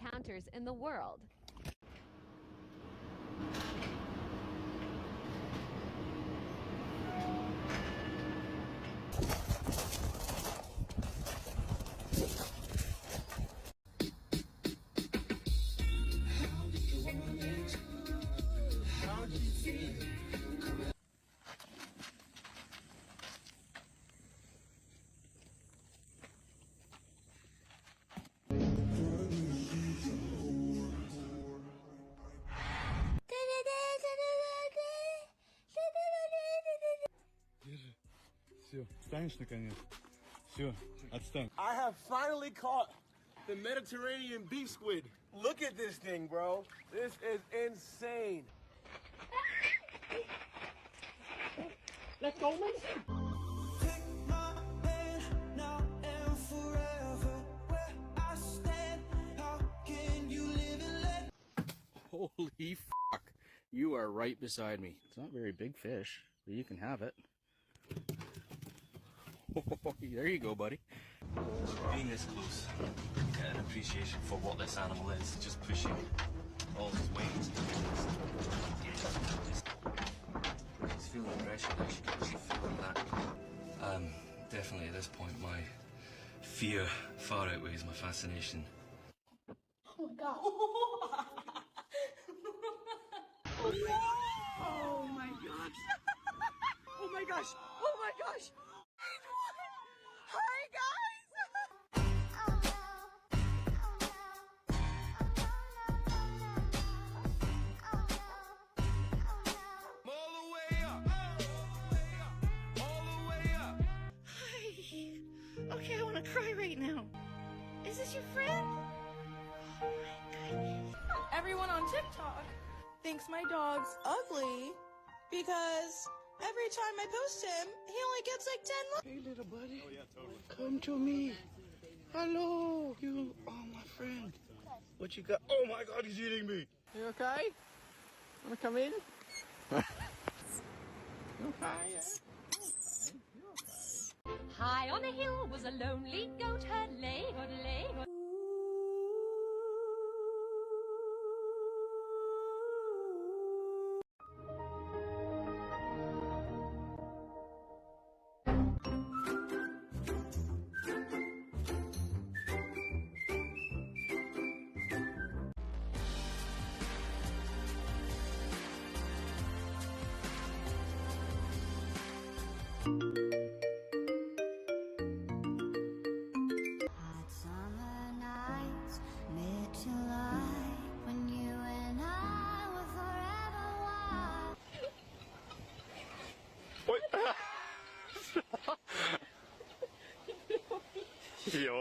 encounters in the world. Все, встанешь наконец? Все, отстань. I have finally caught the Mediterranean beef squid. Look at this thing, bro. This is insane. Let's go, man. Holy fuck. You are right beside me. It's not a very big fish, but you can have it. There you go, buddy. Being this close, get an appreciation for what this animal is. Just pushing all his weight. Just feel the pressure that you can actually feel that. Definitely at this point, my fear far outweighs my fascination. Oh my god. Oh my gosh. Oh my gosh. Oh my gosh. Hi guys. All the way up. All the way up. Hi. Okay, I want to cry right now. Is this your friend? Oh my goodness. Everyone on TikTok thinks my dog's ugly because every time I post him, he only gets like 10 likes. Hey, little buddy. Oh, yeah, totally. Come to me. Hello. You are my friend. What you got? Oh, my God, he's eating me. You okay? Wanna come in? You okay? High on a hill was a lonely goat herd, lay, God, lay, God. Hot summer nights, mid-July, when you and I were forever wild. Ой. Yo.